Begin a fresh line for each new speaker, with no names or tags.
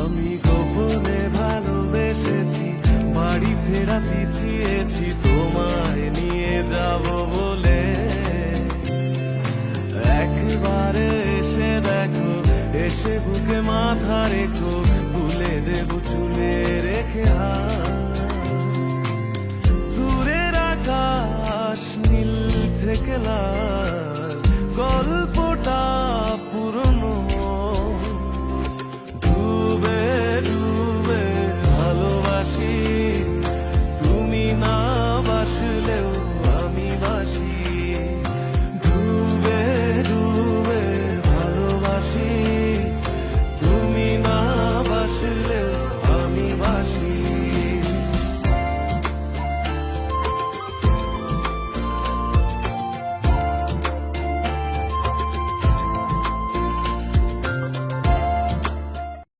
আমি গোপনে ভালোবেসেছি, বাড়ি ফেরা পিছিয়েছি তোমায় নিয়ে যাব বলে। একবারে এসে দেখো, এসে বুকে মাথা রেখো, তুলে দেব চুলে রেখে হাত। দূরের আকাশ নীল থেকে লাল,